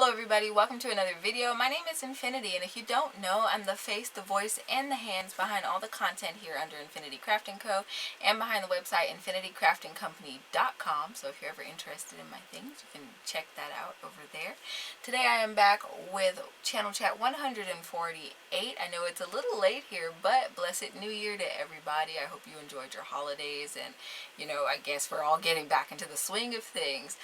Hello everybody, welcome to another video. My name is Infiniti, and if you don't know, I'm the face, the voice, and the hands behind all the content here under Infiniti Crafting Co. and behind the website InfinitiCraftingCompany.com. So if you're ever interested in my things, you can check that out over there. Today I am back with Channel Chat 148. I know it's a little late here, but blessed New Year to everybody. I hope you enjoyed your holidays, and I guess we're all getting back into the swing of things.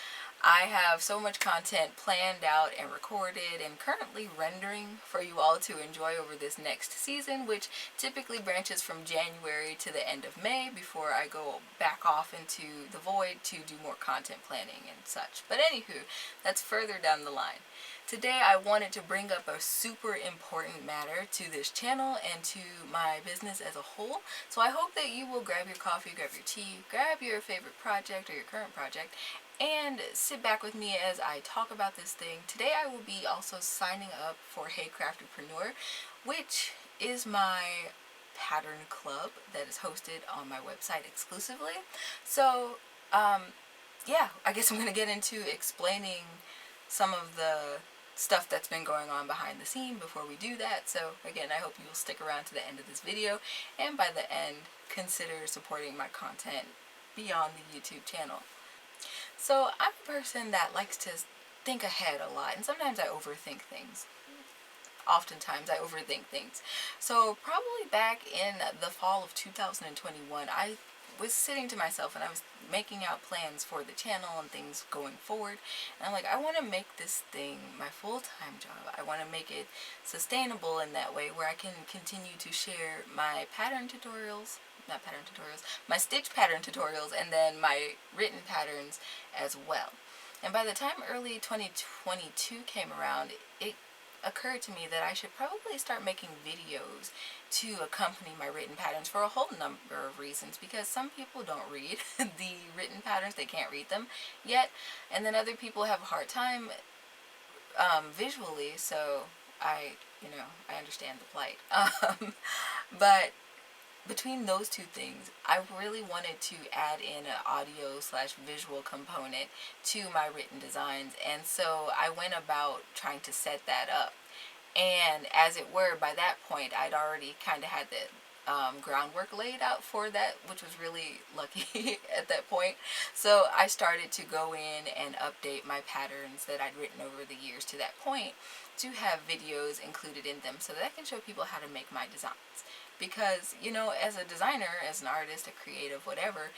I have so much content planned out and recorded and currently rendering for you all to enjoy over this next season, which typically branches from January to the end of May before I go back off into the void to do more content planning and such. But anywho, that's further down the line. Today I wanted to bring up a super important matter to this channel and to my business as a whole. So I hope that you will grab your coffee, grab your tea, grab your favorite project or your current project, and sit back with me as I talk about this thing. Today I will be also signing up for Hey Craftypreneur, which is my pattern club that is hosted on my website exclusively. So yeah, I guess I'm going to get into explaining some of the stuff that's been going on behind the scene before we do that. So again, I hope you will stick around to the end of this video, and by the end consider supporting my content beyond the YouTube channel. So I'm a person that likes to think ahead a lot, and sometimes I overthink things. Oftentimes I overthink things. So probably back in the fall of 2021, I was sitting to myself and I was making out plans for the channel and things going forward. And I'm like, I want to make this thing my full-time job. I want to make it sustainable in that way where I can continue to share my my stitch pattern tutorials, and then my written patterns as well. And by the time early 2022 came around, it occurred to me that I should probably start making videos to accompany my written patterns for a whole number of reasons, because some people don't read the written patterns, they can't read them yet, and then other people have a hard time visually, so I understand the plight. But between those two things, I really wanted to add in an audio/visual component to my written designs, and so I went about trying to set that up. And as it were, by that point, I'd already kind of had the groundwork laid out for that, which was really lucky at that point. So I started to go in and update my patterns that I'd written over the years to that point to have videos included in them so that I can show people how to make my designs. Because, as a designer, as an artist, a creative, whatever,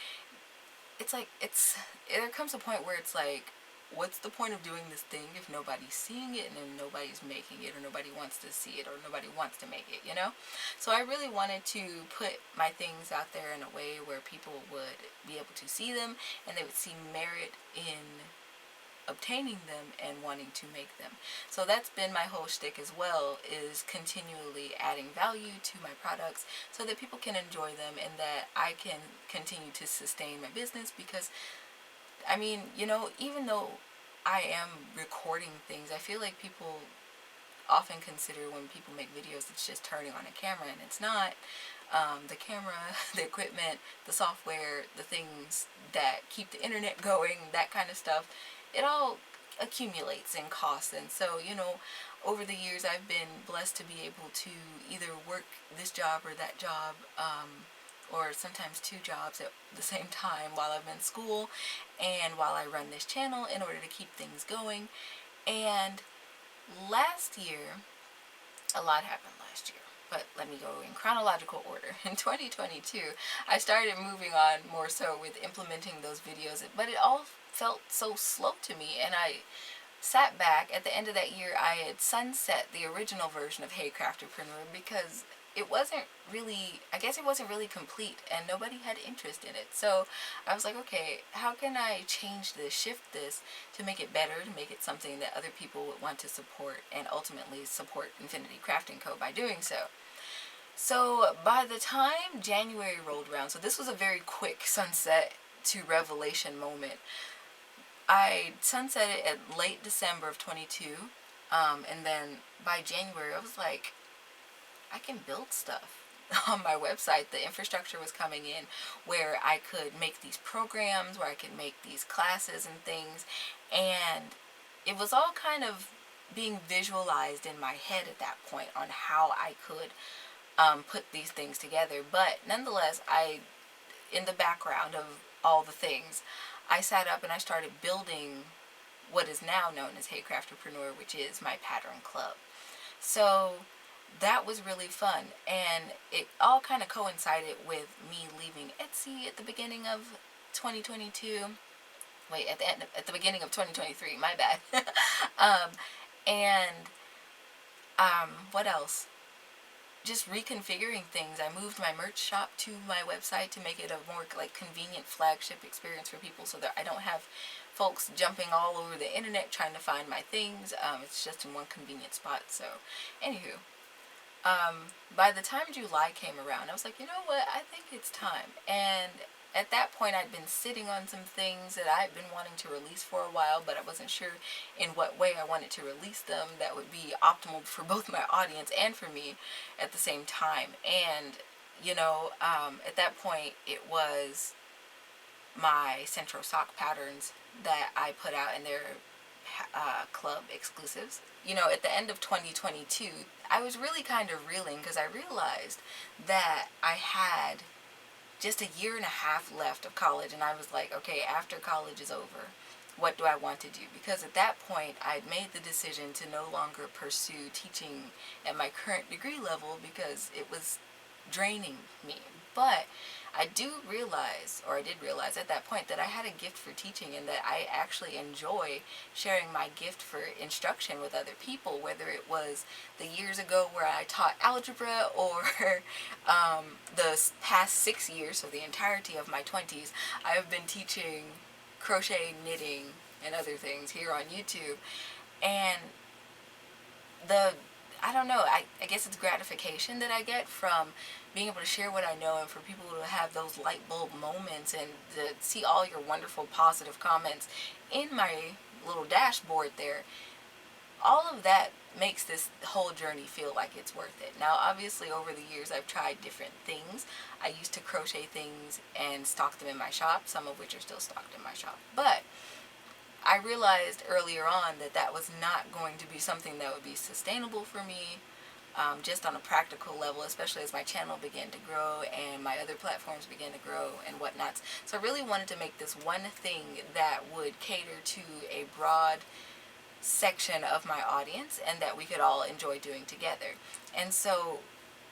there comes a point where it's like, what's the point of doing this thing if nobody's seeing it and if nobody's making it, or nobody wants to see it, or nobody wants to make it, So I really wanted to put my things out there in a way where people would be able to see them and they would see merit in obtaining them and wanting to make them. So that's been my whole shtick as well, is continually adding value to my products so that people can enjoy them and that I can continue to sustain my business. Because even though I am recording things, I feel like people often consider when people make videos it's just turning on a camera, and it's not. The camera, the equipment, the software, the things that keep the internet going, that kind of stuff, it all accumulates in costs. And so, over the years I've been blessed to be able to either work this job or that job, or sometimes two jobs at the same time while I'm in school and while I run this channel in order to keep things going. And last year, a lot happened last year. But let me go in chronological order. In 2022, I started moving on more so with implementing those videos, but it all felt so slow to me, and I sat back. At the end of that year, I had sunset the original version of Hey Craftypreneur because it wasn't really complete, and nobody had interest in it. So I was like, okay, how can I change this, shift this to make it better, to make it something that other people would want to support, and ultimately support Infiniti Crafting Co. by doing so. So by the time January rolled around, so this was a very quick sunset to revelation moment. I sunsetted at late December of 22, and then by January I was like, I can build stuff on my website. The infrastructure was coming in where I could make these programs, where I could make these classes and things, and it was all kind of being visualized in my head at that point on how I could put these things together. But nonetheless, in the background of all the things, I sat up and I started building what is now known as Hey Crafterpreneur, which is my pattern club. So that was really fun, and it all kind of coincided with me leaving Etsy at the beginning of 2022. Wait, at the beginning of 2023. My bad. um, and what else? Just reconfiguring things. I moved my merch shop to my website to make it a more like convenient flagship experience for people, so that I don't have folks jumping all over the internet trying to find my things. It's just in one convenient spot. So, anywho, by the time July came around, I was like, you know what? I think it's time. And at that point, I'd been sitting on some things that I'd been wanting to release for a while, but I wasn't sure in what way I wanted to release them that would be optimal for both my audience and for me at the same time. And, at that point, it was my Centro sock patterns that I put out, and they're club exclusives. At the end of 2022, I was really kind of reeling because I realized that I had just a year and a half left of college, and I was like, okay, after college is over, what do I want to do? Because at that point, I'd made the decision to no longer pursue teaching at my current degree level because it was draining me. But I did realize at that point that I had a gift for teaching, and that I actually enjoy sharing my gift for instruction with other people, whether it was the years ago where I taught algebra, or the past 6 years, so the entirety of my 20s, I have been teaching crochet, knitting, and other things here on YouTube. And I don't know, I guess it's gratification that I get from being able to share what I know, and for people to have those light bulb moments and to see all your wonderful positive comments in my little dashboard there. All of that makes this whole journey feel like it's worth it. Now, obviously, over the years, I've tried different things. I used to crochet things and stock them in my shop, some of which are still stocked in my shop. But I realized earlier on that that was not going to be something that would be sustainable for me, just on a practical level, especially as my channel began to grow and my other platforms began to grow and whatnot. So I really wanted to make this one thing that would cater to a broad section of my audience and that we could all enjoy doing together. And so,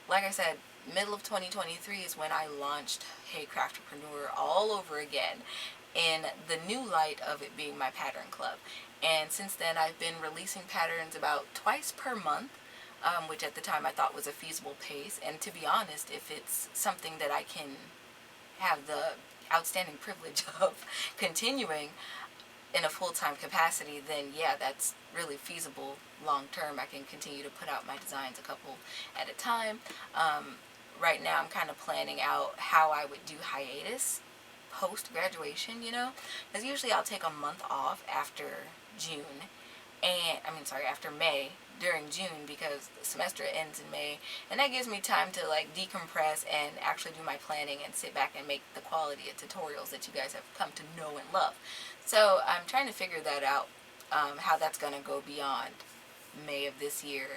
like I said, middle of 2023 is when I launched Hey Crafterpreneur all over again, in the new light of it being my pattern club. And since then, I've been releasing patterns about twice per month, which at the time I thought was a feasible pace. And to be honest, if it's something that I can have the outstanding privilege of continuing in a full-time capacity, then yeah, that's really feasible long term. I can continue to put out my designs a couple at a time. Right now, I'm kind of planning out how I would do hiatus post-graduation, because usually I'll take a month off after June, after May, during June, because the semester ends in May, and that gives me time to like decompress and actually do my planning and sit back and make the quality of tutorials that you guys have come to know and love. So I'm trying to figure that out, how that's going to go beyond May of this year,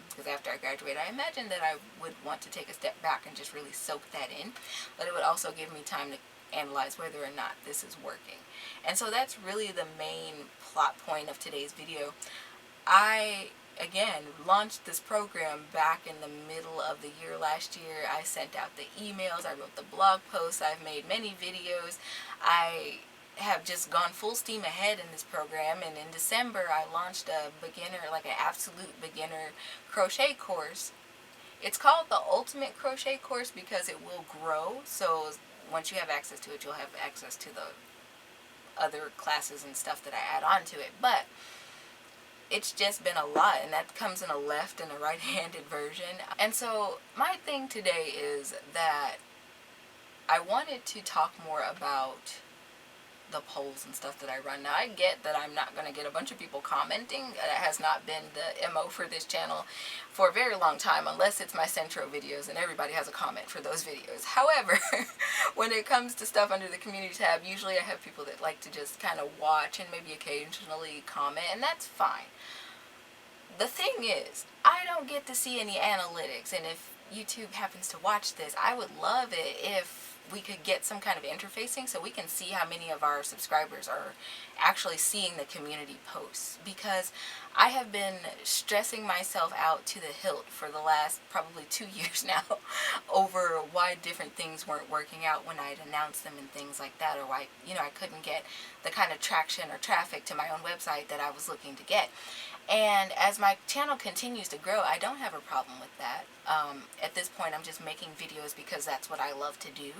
because after I graduate, I imagine that I would want to take a step back and just really soak that in, but it would also give me time to analyze whether or not this is working. And so that's really the main plot point of today's video. I, again, launched this program back in the middle of the year last year. I sent out the emails, I wrote the blog posts, I've made many videos. I have just gone full steam ahead in this program, and in December I launched a beginner, like an absolute beginner crochet course. It's called the Ultimate Crochet Course because it will grow, so once you have access to it, you'll have access to the other classes and stuff that I add on to it. But it's just been a lot, and that comes in a left and a right-handed version. And so my thing today is that I wanted to talk more about the polls and stuff that I run. Now, I get that I'm not going to get a bunch of people commenting. That has not been the MO for this channel for a very long time, unless it's my Centro videos and everybody has a comment for those videos. However, when it comes to stuff under the community tab, usually I have people that like to just kind of watch and maybe occasionally comment, and that's fine. the thing is, I don't get to see any analytics, and if YouTube happens to watch this, I would love it if we could get some kind of interfacing so we can see how many of our subscribers are actually seeing the community posts, because I have been stressing myself out to the hilt for the last probably 2 years now over why different things weren't working out when I'd announced them and things like that, or why, I couldn't get the kind of traction or traffic to my own website that I was looking to get. And as my channel continues to grow, I don't have a problem with that. At this point, I'm just making videos because that's what I love to do.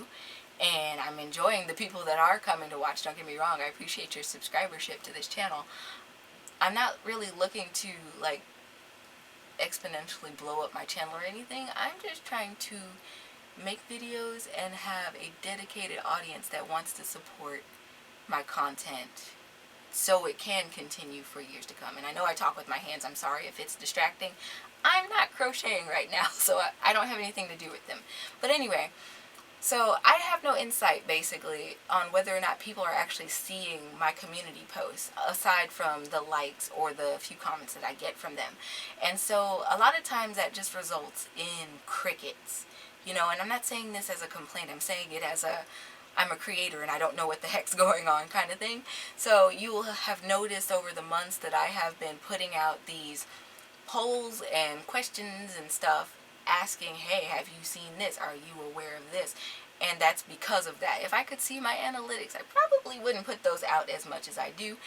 And I'm enjoying the people that are coming to watch. Don't get me wrong, I appreciate your subscribership to this channel. I'm not really looking to, like, exponentially blow up my channel or anything. I'm just trying to make videos and have a dedicated audience that wants to support my content so it can continue for years to come. And I know I talk with my hands. I'm sorry if it's distracting. I'm not crocheting right now, so I don't have anything to do with them. But anyway, so I have no insight basically on whether or not people are actually seeing my community posts aside from the likes or the few comments that I get from them. And so a lot of times that just results in crickets, and I'm not saying this as a complaint. I'm saying it as I'm a creator and I don't know what the heck's going on kind of thing. So you will have noticed over the months that I have been putting out these polls and questions and stuff asking, hey, have you seen this? Are you aware of this? And that's because of that. If I could see my analytics, I probably wouldn't put those out as much as I do.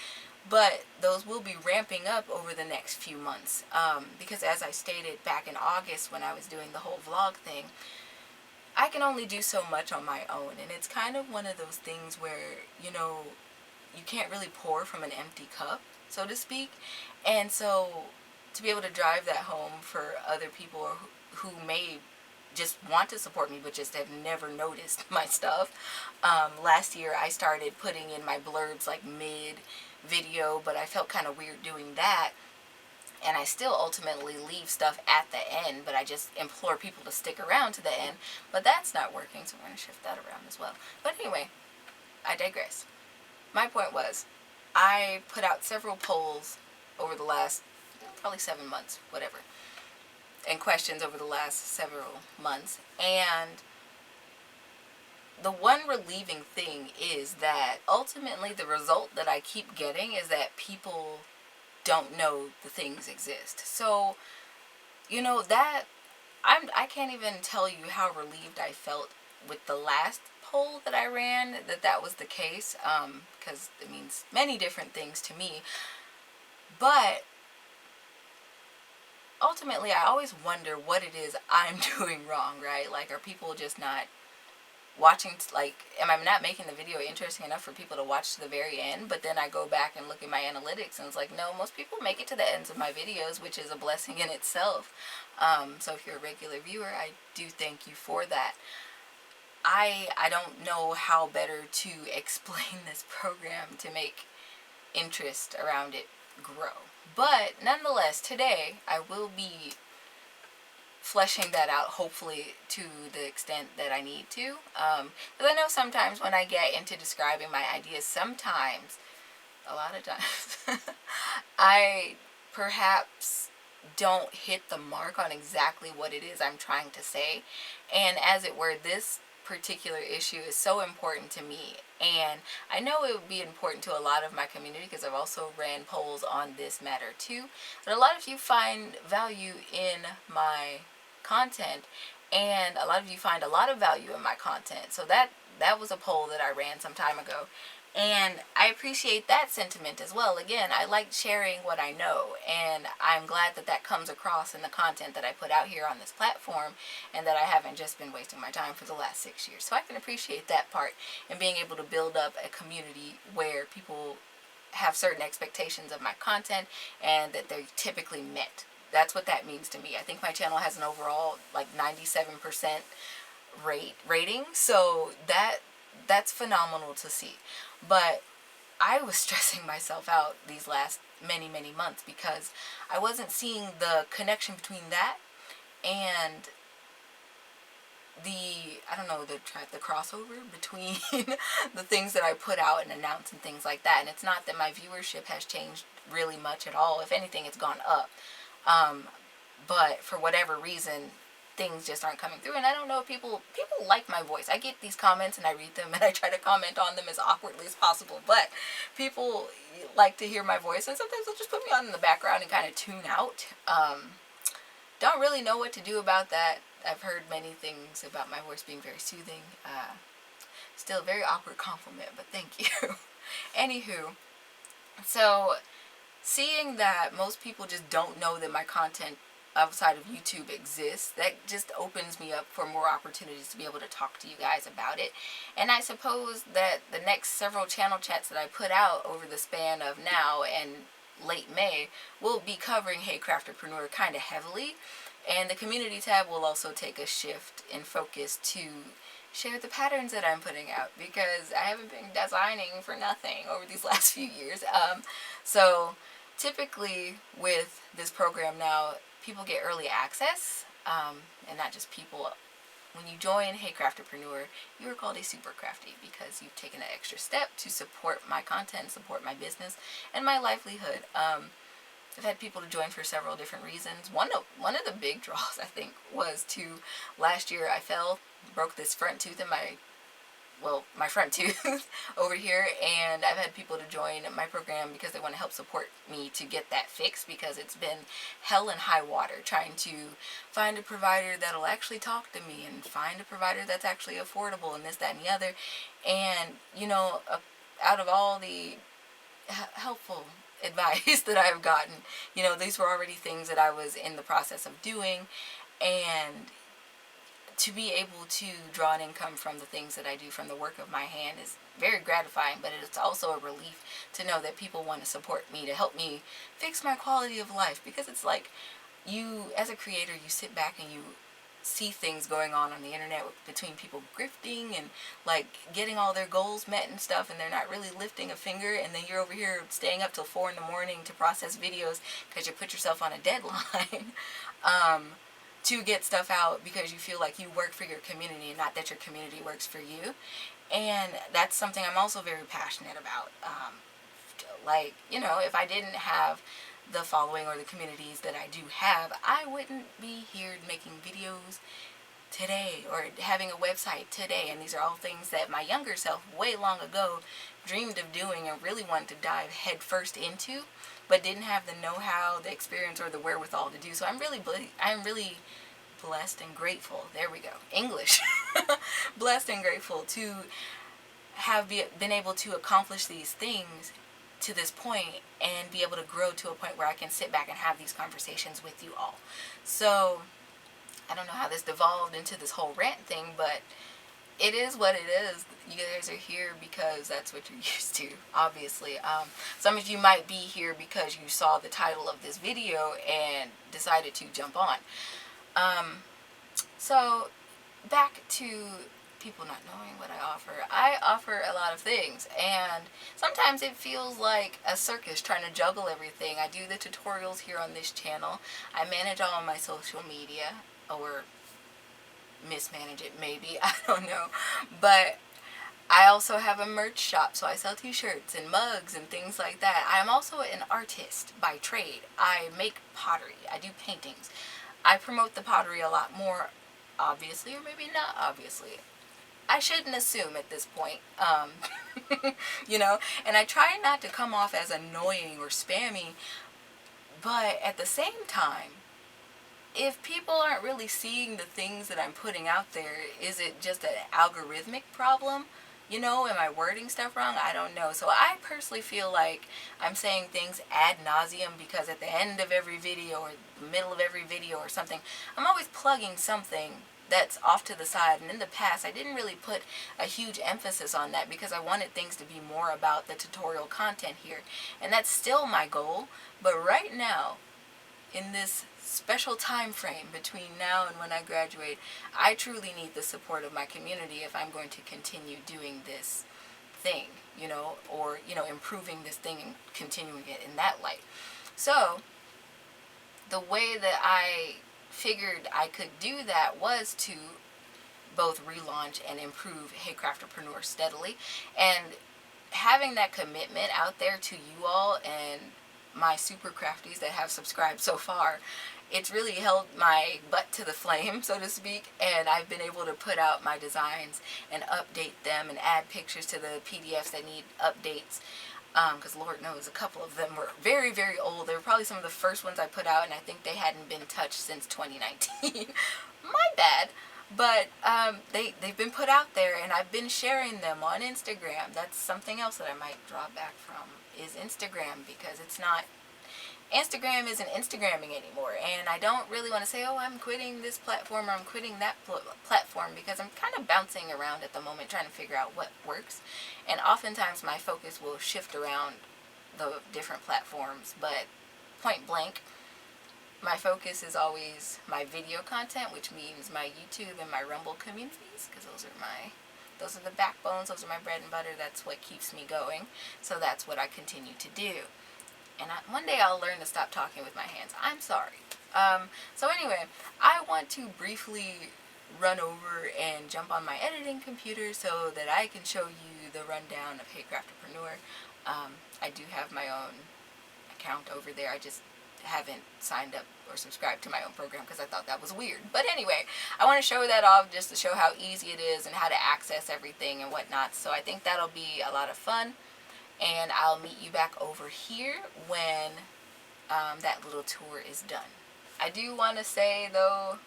But those will be ramping up over the next few months. Because as I stated back in August when I was doing the whole vlog thing, I can only do so much on my own. And it's kind of one of those things where, you can't really pour from an empty cup, so to speak. And so to be able to drive that home for other people who may just want to support me but just have never noticed my stuff. Last year I started putting in my blurbs like mid video, but I felt kind of weird doing that. And I still ultimately leave stuff at the end, but I just implore people to stick around to the end. But that's not working, so we're going to shift that around as well. But anyway, I digress. My point was, I put out several polls over the last probably 7 months, whatever, and questions over the last several months. And the one relieving thing is that ultimately the result that I keep getting is that people don't know the things exist. So, that I can't even tell you how relieved I felt with the last poll that I ran that was the case, because it means many different things to me. But ultimately, I always wonder what it is I'm doing wrong, right? Like, are people just not watching, like, am I not making the video interesting enough for people to watch to the very end? But then I go back and look at my analytics and it's like, no, most people make it to the ends of my videos, which is a blessing in itself. So if you're a regular viewer, I do thank you for that. I don't know how better to explain this program to make interest around it grow. But nonetheless, today I will be fleshing that out, hopefully to the extent that I need to. Because I know sometimes when I get into describing my ideas, a lot of times, I perhaps don't hit the mark on exactly what it is I'm trying to say. And as it were, this particular issue is so important to me, and I know it would be important to a lot of my community because I've also ran polls on this matter too. But a lot of you find value in my content, and a lot of you find a lot of value in my content. So that was a poll that I ran some time ago, and I appreciate that sentiment as well. Again, I like sharing what I know, and I'm glad that that comes across in the content that I put out here on this platform, and that I haven't just been wasting my time for the last 6 years. So I can appreciate that part, and being able to build up a community where people have certain expectations of my content and that they're typically met. That's what that means to me. I think my channel has an overall like 97% rating, so that's phenomenal to see. But I was stressing myself out these last many months because I wasn't seeing the connection between that and the crossover between the things that I put out and announce and things like that. And it's not that my viewership has changed really much at all. If anything, it's gone up. But for whatever reason, things just aren't coming through. And I don't know if people like my voice. I get these comments and I read them and I try to comment on them as awkwardly as possible. But people like to hear my voice, and sometimes they'll just put me on in the background and kind of tune out. Don't really know what to do about that. I've heard many things about my voice being very soothing. Still a very awkward compliment, but thank you. Anywho, so seeing that most people just don't know that my content outside of YouTube exists, that just opens me up for more opportunities to be able to talk to you guys about it. And I suppose that the next several channel chats that I put out over the span of now and late May will be covering Hey Crafterpreneur kind of heavily. And the community tab will also take a shift in focus to share the patterns that I'm putting out, because I haven't been designing for nothing over these last few years. So typically with this program now, people get early access, and not just people. When you join Hey Crafterpreneur, you are called a Super Crafty because you've taken an extra step to support my content, support my business, and my livelihood. I've had people to join for several different reasons. One of the big draws, I think, was last year I broke this front tooth in my front tooth over here, and I've had people to join my program because they want to help support me to get that fixed, because it's been hell and high water trying to find a provider that'll actually talk to me and find a provider that's actually affordable and this, that, and the other. And, out of all the helpful advice that I've gotten, these were already things that I was in the process of doing, and to be able to draw an income from the things that I do, from the work of my hand, is very gratifying. But it's also a relief to know that people want to support me, to help me fix my quality of life. Because it's like, you, as a creator, you sit back and you see things going on the internet between people grifting and like getting all their goals met and stuff, and they're not really lifting a finger, and then you're over here staying up till 4 in the morning to process videos because you put yourself on a deadline. To get stuff out because you feel like you work for your community, not that your community works for you. And that's something I'm also very passionate about. If I didn't have the following or the communities that I do have, I wouldn't be here making videos today or having a website today. And these are all things that my younger self way long ago dreamed of doing and really wanted to dive headfirst into, but didn't have the know-how, the experience, or the wherewithal to do. So I'm really blessed and grateful. There we go. English. Blessed and grateful to have been able to accomplish these things to this point and be able to grow to a point where I can sit back and have these conversations with you all. So I don't know how this devolved into this whole rant thing, but it is what it is. You guys are here because that's what you're used to, obviously. Some of you might be here because you saw the title of this video and decided to jump on. So back to people not knowing what I offer. I offer a lot of things, and sometimes it feels like a circus trying to juggle everything. I do the tutorials here on this channel. I manage all of my social media, or mismanage it maybe, I don't know. But I also have a merch shop, so I sell t-shirts and mugs and things like that. I'm also an artist by trade. I make pottery. I do paintings. I promote the pottery a lot more, obviously, or maybe not obviously. I shouldn't assume at this point, and I try not to come off as annoying or spammy, but at the same time, if people aren't really seeing the things that I'm putting out there, is it just an algorithmic problem? Am I wording stuff wrong? I don't know. So I personally feel like I'm saying things ad nauseum, because at the end of every video or the middle of every video or something, I'm always plugging something that's off to the side. And in the past, I didn't really put a huge emphasis on that because I wanted things to be more about the tutorial content here. And that's still my goal. But right now, in this special time frame between now and when I graduate, I truly need the support of my community if I'm going to continue doing this thing, or improving this thing and continuing it in that light. So the way that I figured I could do that was to both relaunch and improve Hey Crafterpreneur steadily, and having that commitment out there to you all and my Super Crafties that have subscribed so far. It's really held my butt to the flame, so to speak, and I've been able to put out my designs and update them and add pictures to the PDFs that need updates. Because Lord knows a couple of them were very, very old. They were probably some of the first ones I put out, and I think they hadn't been touched since 2019. My bad. But they've been put out there, and I've been sharing them on Instagram. That's something else that I might draw back from, is Instagram, because it's not... Instagram isn't Instagramming anymore, and I don't really want to say, oh, I'm quitting this platform or I'm quitting that platform, because I'm kind of bouncing around at the moment trying to figure out what works, and oftentimes my focus will shift around the different platforms, but point blank, my focus is always my video content, which means my YouTube and my Rumble communities, because those are the backbones, those are my bread and butter, that's what keeps me going, so that's what I continue to do. And one day I'll learn to stop talking with my hands. I'm sorry. So anyway, I want to briefly run over and jump on my editing computer so that I can show you the rundown of Hey Crafterpreneur. I do have my own account over there. I just haven't signed up or subscribed to my own program because I thought that was weird. But anyway, I want to show that off just to show how easy it is and how to access everything and whatnot. So I think that'll be a lot of fun. And I'll meet you back over here when that little tour is done. I do want to say, though,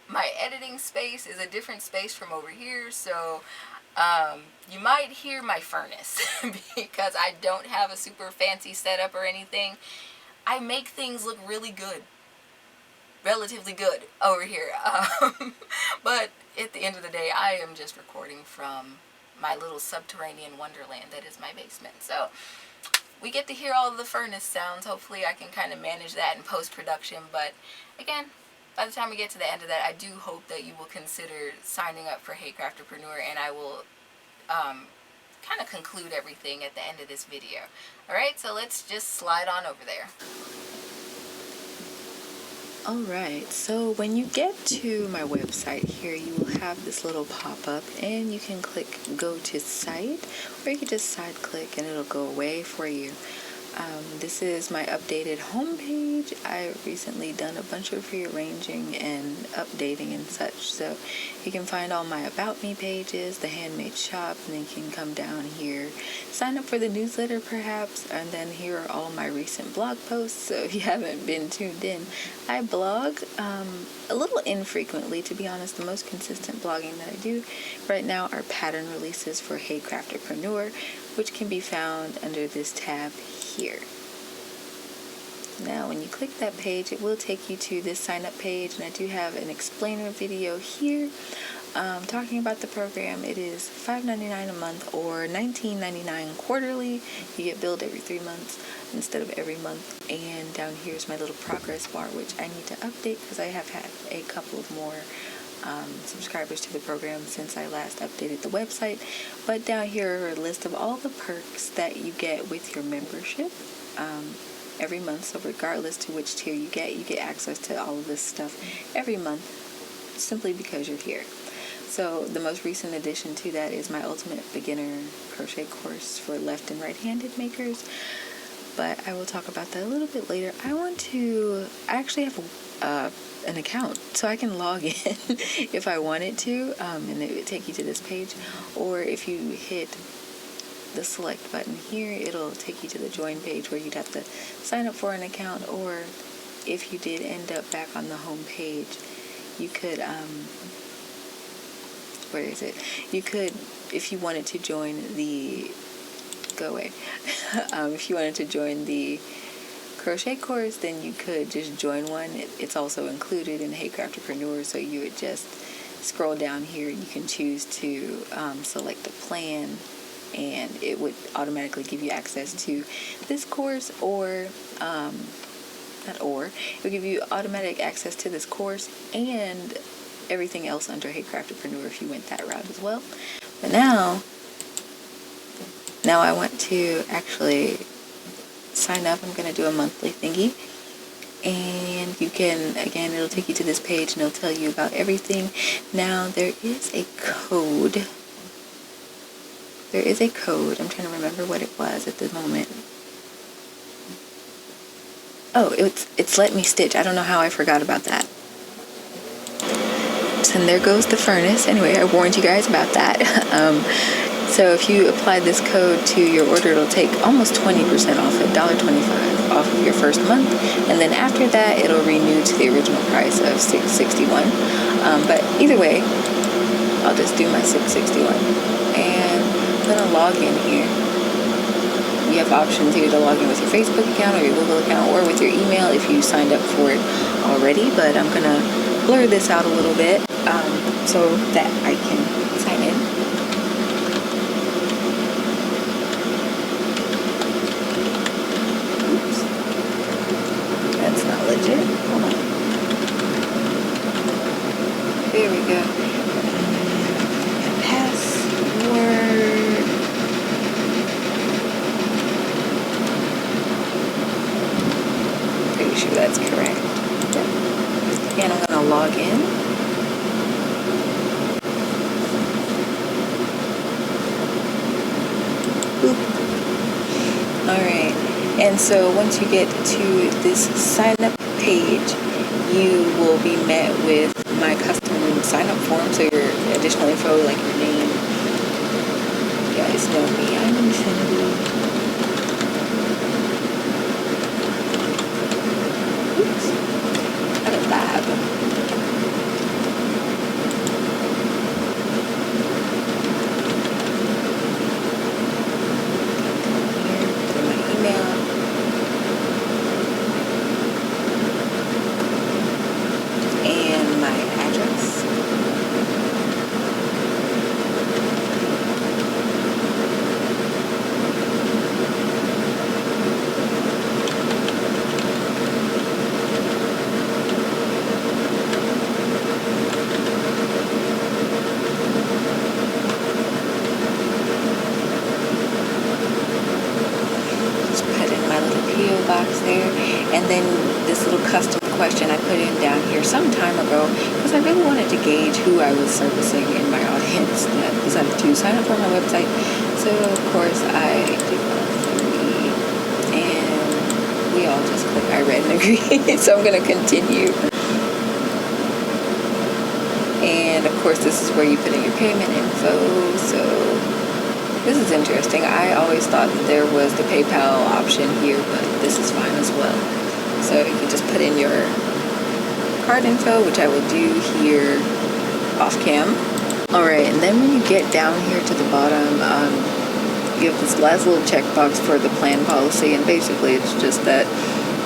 my editing space is a different space from over here, so you might hear my furnace because I don't have a super fancy setup or anything. I make things look really good, relatively good over here. But at the end of the day, I am just recording from my little subterranean wonderland that is my basement. So we get to hear all of the furnace sounds. Hopefully I can kind of manage that in post-production. But again, by the time we get to the end of that, I do hope that you will consider signing up for Hey Crafterpreneur, and I will kind of conclude everything at the end of this video. Alright, so let's just slide on over there. Alright, so when you get to my website here, you will have this little pop-up, and you can click go to site, or you can just side click and it'll go away for you. This is my updated homepage. I've recently done a bunch of rearranging and updating and such, so you can find all my about me pages, the handmade shop, and then you can come down here, sign up for the newsletter perhaps, and then here are all my recent blog posts. So if you haven't been tuned in, I blog a little infrequently, to be honest. The most consistent blogging that I do right now are pattern releases for Hey Crafterpreneur, which can be found under this tab here. Now when you click that page, it will take you to this sign up page, and I do have an explainer video here talking about the program. It is $5.99 a month or $19.99 quarterly. You get billed every 3 months instead of every month. And down here is my little progress bar, which I need to update because I have had a couple of more subscribers to the program since I last updated the website. But down here are a list of all the perks that you get with your membership every month. So regardless to which tier you get access to all of this stuff every month simply because you're here. So the most recent addition to that is my Ultimate Beginner Crochet course for left and right-handed makers. But I will talk about that a little bit later. I actually have an account, so I can log in if I wanted to, and it would take you to this page. Or if you hit the select button here, it'll take you to the join page where you'd have to sign up for an account. Or if you did end up back on the home page, you could where is it? You could, if you wanted to join the if you wanted to join the crochet course, then you could just join one. It's also included in Hey Crafterpreneur, so you would just scroll down here. You can choose to select a plan, and it would automatically give you access to this course, or it would give you automatic access to this course and everything else under Hey Crafterpreneur if you went that route as well. But now I want to actually sign up. I'm going to do a monthly thingy, and you can, again, it'll take you to this page and it'll tell you about everything. Now there is a code. I'm trying to remember what it was at the moment. Oh, it's let me stitch. I don't know how I forgot about that. And there goes the furnace. Anyway, I warned you guys about that. So if you apply this code to your order, it'll take almost 20% off, $1.25 off of your first month, and then after that it'll renew to the original price of $661. But either way, I'll just do my $661, and I'm gonna log in here. You have options here to log in with your Facebook account or your Google account or with your email if you signed up for it already, but I'm gonna blur this out a little bit so that I can sign in. Oops. That's not legit. Hold on. There we go. Password. Pretty sure that's correct. And I'm going to log in. Boop. Alright, and so once you get to this sign up page, you will be met with my custom sign up form. So your additional info like your name. You guys know me, I'm Infiniti. Oops. How did that happen? Box there, and then this little custom question I put in down here some time ago because I really wanted to gauge who I was servicing in my audience that decided to sign up for my website. So of course I did agree, and we all just click I read and agree. So I'm going to continue, and of course this is where you put in your payment info. So this is interesting. I always thought that there was the PayPal option here, but this is fine as well. So you can just put in your card info, which I will do here off cam. Alright, and then when you get down here to the bottom, you have this last little checkbox for the plan policy, and basically it's just that,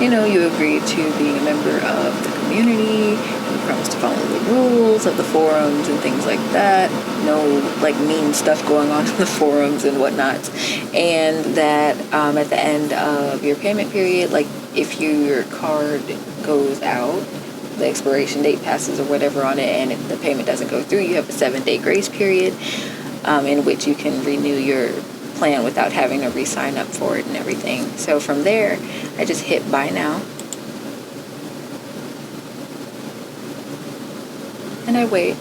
you know, you agree to being a member of the community, you promise to follow the rules of the forums and things like that, no like mean stuff going on in the forums and whatnot, and that at the end of your payment period, like if your card goes out, the expiration date passes or whatever on it, and if the payment doesn't go through, you have a 7-day grace period in which you can renew your plan without having to re-sign up for it and everything. So from there, I just hit buy now, and I wait,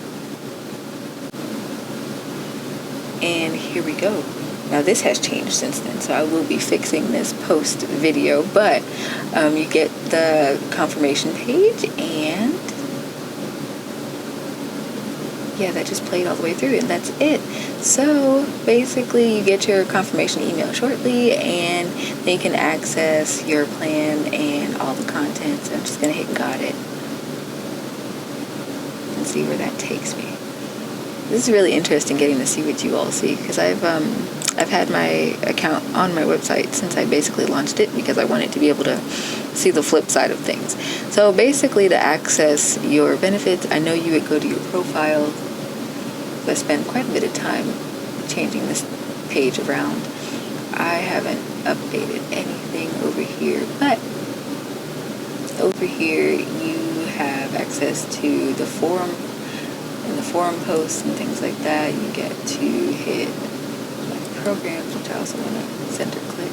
and here we go. Now this has changed since then, so I will be fixing this post video, but you get the confirmation page, and yeah, that just played all the way through, and that's it. So basically you get your confirmation email shortly, and then you can access your plan and all the content. So I'm just gonna hit got it and see where that takes me. This is really interesting getting to see what you all see, because I've had my account on my website since I basically launched it, because I wanted to be able to see the flip side of things. So basically, to access your benefits, I know you would go to your profile. I spent quite a bit of time changing this page around. I haven't updated anything over here, but over here you have access to the forum and the forum posts and things like that. You get to hit programs, which I also want to center click,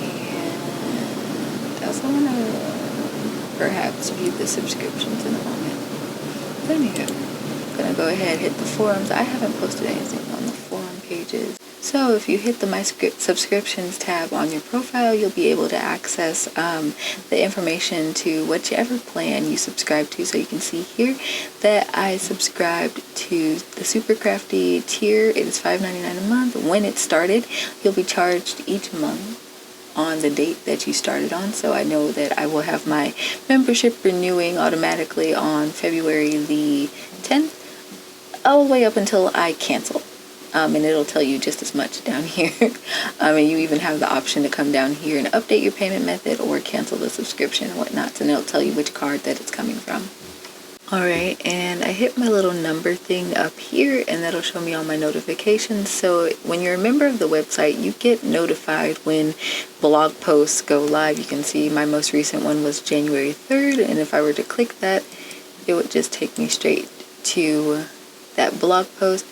and I also want to perhaps view the subscriptions in a moment. But anyway, I'm gonna go ahead and hit the forums. I haven't posted anything on the forum pages, So if you hit the My Subscriptions tab on your profile, you'll be able to access the information to whichever plan you subscribe to. So you can see here that I subscribed to the Super Crafty tier. It is $5.99 a month. When it started, you'll be charged each month on the date that you started on. So I know that I will have my membership renewing automatically on February the 10th, all the way up until I cancel. And it'll tell you just as much down here. And you even have the option to come down here and update your payment method or cancel the subscription and whatnot. And it'll tell you which card that it's coming from. Alright, and I hit my little number thing up here, and that'll show me all my notifications. So when you're a member of the website, you get notified when blog posts go live. You can see my most recent one was January 3rd, and if I were to click that, it would just take me straight to that blog post.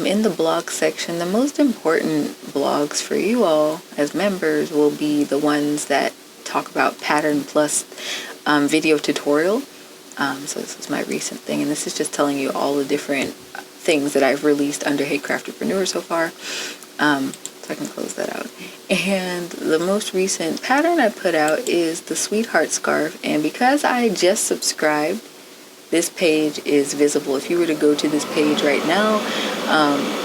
In the blog section, the most important blogs for you all as members will be the ones that talk about pattern plus video tutorial. So this is my recent thing, and this is just telling you all the different things that I've released under Hey Craftpreneur so far. So I can close that out. And the most recent pattern I put out is the Sweetheart Scarf, and because I just subscribed, this page is visible. If you were to go to this page right now,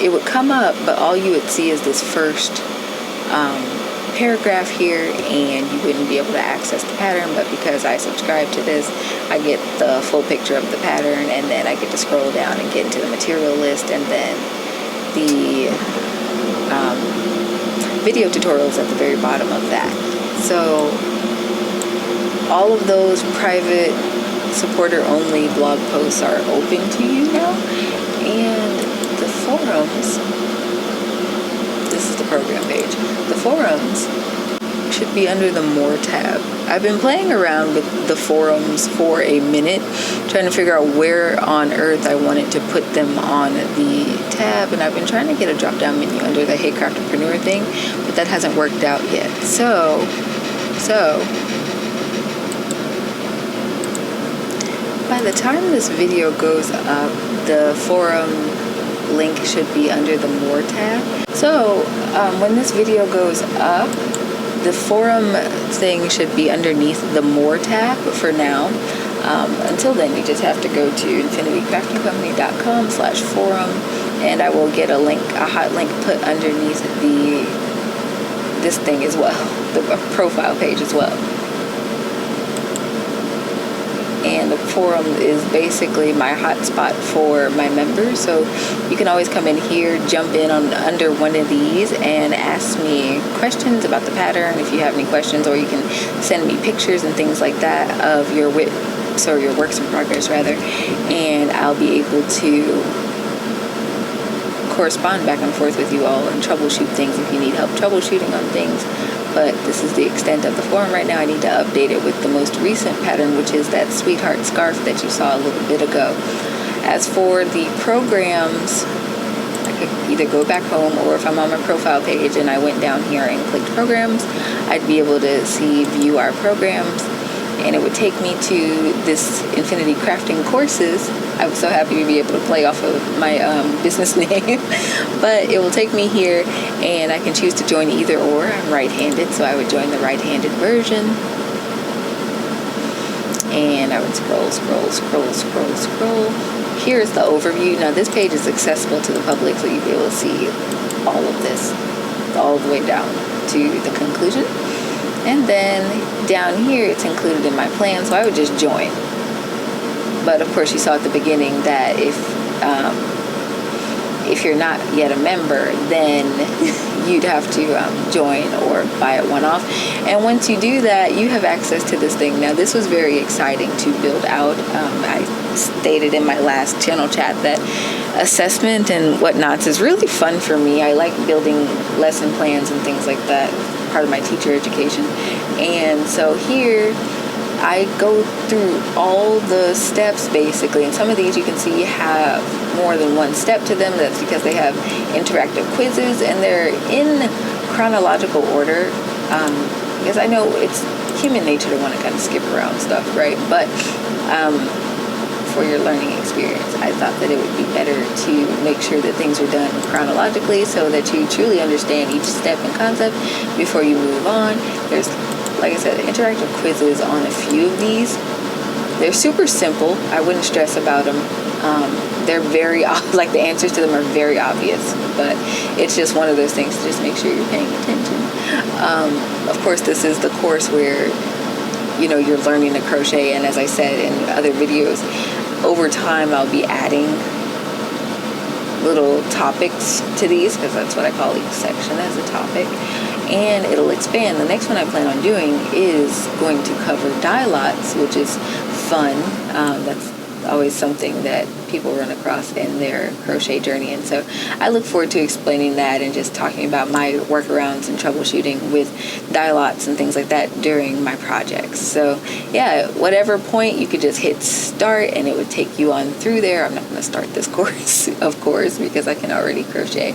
it would come up, but all you would see is this first paragraph here, and you wouldn't be able to access the pattern. But because I subscribe to this, I get the full picture of the pattern, and then I get to scroll down and get into the material list, and then the video tutorials at the very bottom of that. So all of those private supporter only blog posts are open to you now, and the forums, this is the program page, the forums should be under the More tab. I've been playing around with the forums for a minute, trying to figure out where on earth I wanted to put them on the tab, and I've been trying to get a drop down menu under the Hey Craftpreneur thing, but that hasn't worked out yet. So by the time this video goes up, the forum link should be under the More tab. So when this video goes up, the forum thing should be underneath the More tab for now. Until then, you just have to go to infinitiCraftingCompany.com/forum, and I will get a link, a hot link put underneath this thing as well, the profile page as well. And the forum is basically my hotspot for my members, so you can always come in here, jump in on under one of these, and ask me questions about the pattern if you have any questions, or you can send me pictures and things like that of your WIPs, or your works in progress rather, and I'll be able to correspond back and forth with you all and troubleshoot things if you need help troubleshooting on things. But this is the extent of the forum right now. I need to update it with the most recent pattern, which is that Sweetheart Scarf that you saw a little bit ago. As for the programs, I could either go back home, or if I'm on my profile page and I went down here and clicked programs, I'd be able to see view our programs, and it would take me to this Infiniti Crafting courses. I was so happy to be able to play off of my business name. But it will take me here, and I can choose to join either or. I'm right-handed, so I would join the right-handed version. And I would scroll. Here's the overview. Now this page is accessible to the public, so you'll be able to see all of this all the way down to the conclusion. And then down here, it's included in my plan, so I would just join. But of course, you saw at the beginning that if you're not yet a member, then you'd have to join or buy it one-off. And once you do that, you have access to this thing. Now, this was very exciting to build out. I stated in my last channel chat that assessment and whatnots is really fun for me. I like building lesson plans and things like that, part of my teacher education. And so here, I go through all the steps basically, and some of these you can see have more than one step to them. That's because they have interactive quizzes, and they're in chronological order, because I know it's human nature to want to kind of skip around stuff, right? But for your learning experience. I thought that it would be better to make sure that things are done chronologically so that you truly understand each step and concept before you move on. There's, like I said, interactive quizzes on a few of these. They're super simple. I wouldn't stress about them. They're very, like the answers to them are very obvious, but it's just one of those things to just make sure you're paying attention. Of course, this is the course where, you know, you're learning to crochet, and as I said in other videos, over time I'll be adding little topics to these, because that's what I call each section as a topic, and it'll expand. The next one I plan on doing is going to cover dye lots, which is fun. That's always something that people run across in their crochet journey, and so I look forward to explaining that and just talking about my workarounds and troubleshooting with dye lots and things like that during my projects. So yeah, whatever point you could just hit start and it would take you on through there. I'm not going to start this course, of course, because I can already crochet.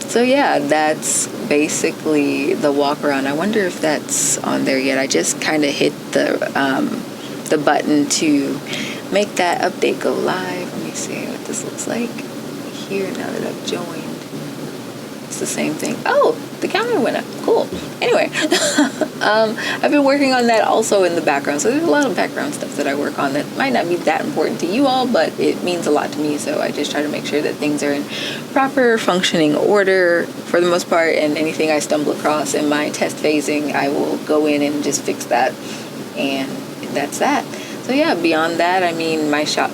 So yeah, that's basically the walk around. I wonder if that's on there yet. I just kind of hit the button to make that update go live. Let me see what this looks like here now that I've joined. It's the same thing. Oh, the counter went up. Cool. Anyway, I've been working on that also in the background. So there's a lot of background stuff that I work on that might not be that important to you all, but it means a lot to me. So I just try to make sure that things are in proper functioning order for the most part, and anything I stumble across in my test phasing, I will go in and just fix that. And that's that. So yeah, beyond that, I mean, my shop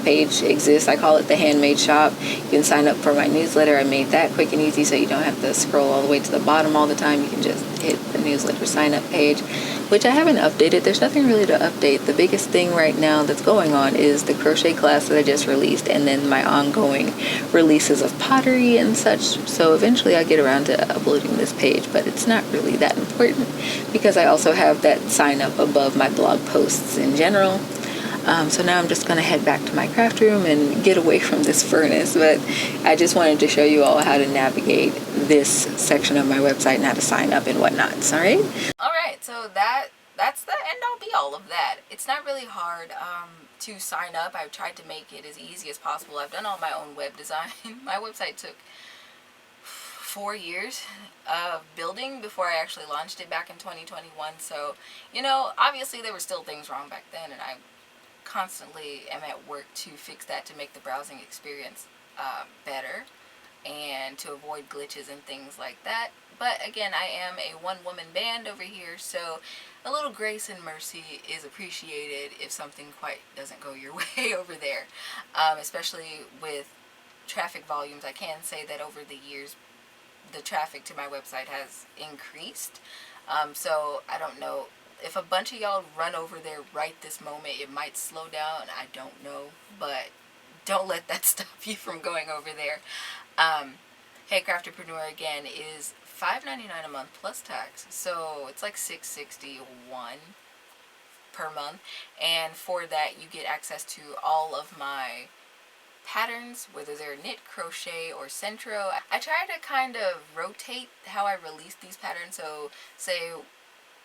page exists. I call it the Handmade Shop. You can sign up for my newsletter. I made that quick and easy so you don't have to scroll all the way to the bottom all the time. You can just hit the newsletter sign up page, which I haven't updated. There's nothing really to update. The biggest thing right now that's going on is the crochet class that I just released, and then my ongoing releases of pottery and such. So eventually I'll get around to uploading this page, but it's not really that important because I also have that sign up above my blog posts in general. So now I'm just going to head back to my craft room and get away from this furnace, but I just wanted to show you all how to navigate this section of my website and how to sign up and whatnot. Alright? Alright, so that's the end all be all of that. It's not really hard to sign up. I've tried to make it as easy as possible. I've done all my own web design. My website took 4 years of building before I actually launched it back in 2021. So, you know, obviously there were still things wrong back then, and I constantly am at work to fix that, to make the browsing experience better and to avoid glitches and things like that. But again, I am a one-woman band over here, so a little grace and mercy is appreciated if something quite doesn't go your way over there, especially with traffic volumes. I can say that over the years the traffic to my website has increased, so I don't know if a bunch of y'all run over there right this moment. It might slow down, I don't know, but don't let that stop you from going over there. Hey Crafterpreneur again is $5.99 a month plus tax, so it's like $6.61 per month, and for that you get access to all of my patterns, whether they're knit, crochet, or centro. I try to kind of rotate how I release these patterns, so say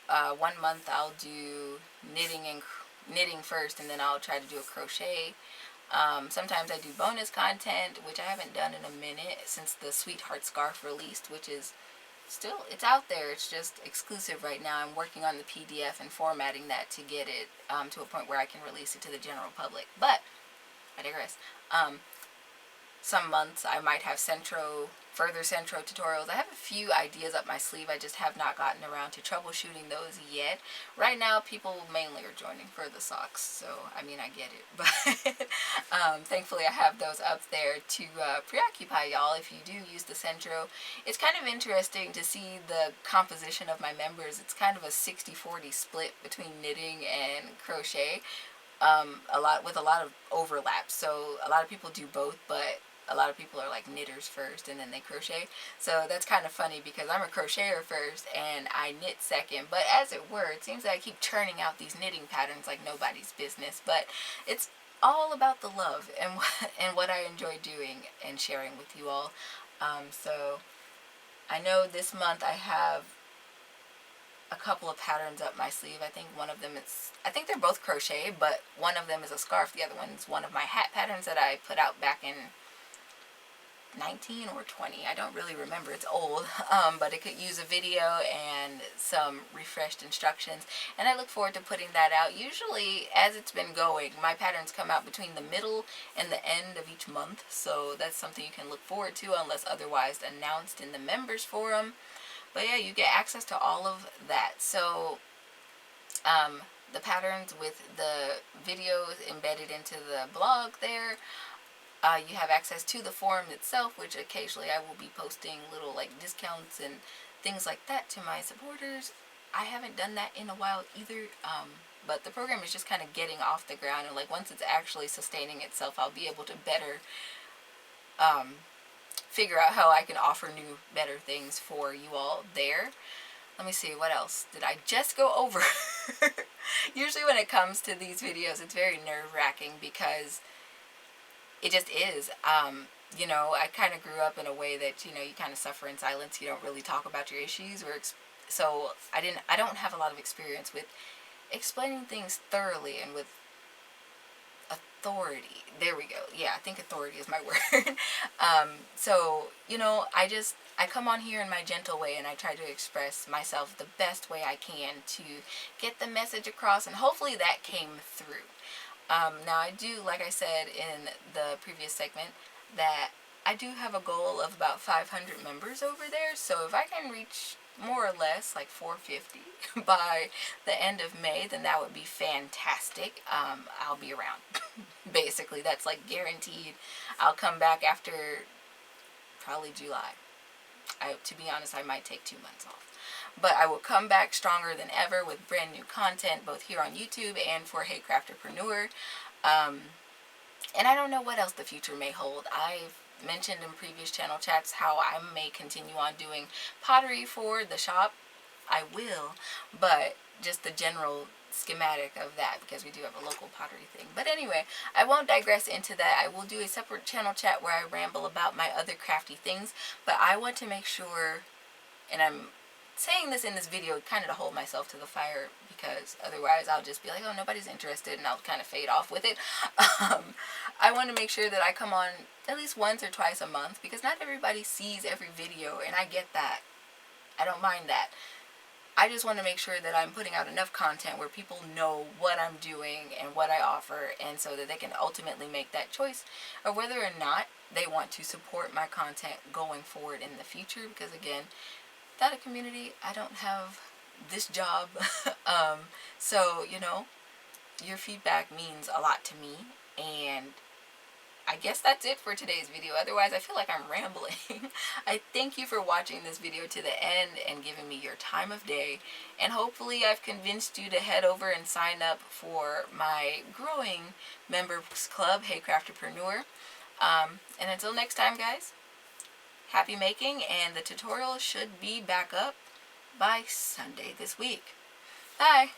1 month I'll do knitting first, and then I'll try to do a crochet. Sometimes I do bonus content, which I haven't done in a minute since the Sweetheart Scarf released, which is still, it's out there, it's just exclusive right now. I'm working on the PDF and formatting that to get it to a point where I can release it to the general public, but I digress. Some months I might have further centro tutorials. I have a few ideas up my sleeve. I just have not gotten around to troubleshooting those yet. Right now people mainly are joining for the socks, so I mean, I get it, but thankfully I have those up there to preoccupy y'all if you do use the centro. It's kind of interesting to see the composition of my members. It's kind of a 60-40 split between knitting and crochet, a lot of overlap. So a lot of people do both, but a lot of people are like knitters first and then they crochet. So that's kind of funny because I'm a crocheter first and I knit second. But as it were, it seems that I keep churning out these knitting patterns like nobody's business. But it's all about the love and what I enjoy doing and sharing with you all. So I know this month I have a couple of patterns up my sleeve. I think one of them I think they're both crochet, but one of them is a scarf. The other one's one of my hat patterns that I put out back in 19 or 20. I don't really remember. It's old, but it could use a video and some refreshed instructions. And I look forward to putting that out. Usually, as it's been going, my patterns come out between the middle and the end of each month. So that's something you can look forward to unless otherwise announced in the members forum. But yeah, you get access to all of that. So the patterns with the videos embedded into the blog there. You have access to the forum itself, which occasionally I will be posting little like discounts and things like that to my supporters. I haven't done that in a while either, but the program is just kind of getting off the ground, and like once it's actually sustaining itself, I'll be able to better figure out how I can offer new, better things for you all there. Let me see, what else did I just go over? Usually when it comes to these videos, it's very nerve-wracking because it just is. You know, I kind of grew up in a way that, you know, you kind of suffer in silence. You don't really talk about your issues, so I don't have a lot of experience with explaining things thoroughly and with authority. There we go. Yeah, I think authority is my word. So, you know, I come on here in my gentle way and I try to express myself the best way I can to get the message across, and hopefully that came through. Now I do, like I said in the previous segment, that I do have a goal of about 500 members over there. So if I can reach more or less like 450 by the end of May, then that would be fantastic. I'll be around. Basically, that's like guaranteed. I'll come back after probably July. To be honest, I might take 2 months off. But I will come back stronger than ever with brand new content, both here on YouTube and for Hey Crafterpreneur. And I don't know what else the future may hold. I've mentioned in previous channel chats how I may continue on doing pottery for the shop. I will, but just the general schematic of that, because we do have a local pottery thing. But anyway, I won't digress into that. I will do a separate channel chat where I ramble about my other crafty things, but I want to make sure, and I'm saying this in this video kind of to hold myself to the fire, because otherwise I'll just be like, oh, nobody's interested, and I'll kind of fade off with it. I want to make sure that I come on at least once or twice a month, because not everybody sees every video, and I get that. I don't mind that. I just want to make sure that I'm putting out enough content where people know what I'm doing and what I offer, and so that they can ultimately make that choice of whether or not they want to support my content going forward in the future. Because again, without a community, I don't have this job. So, you know, your feedback means a lot to me, and I guess that's it for today's video. Otherwise, I feel like I'm rambling. I thank you for watching this video to the end and giving me your time of day. And hopefully I've convinced you to head over and sign up for my growing members club, Hey Crafterpreneur. And until next time, guys, happy making, and the tutorial should be back up by Sunday this week. Bye!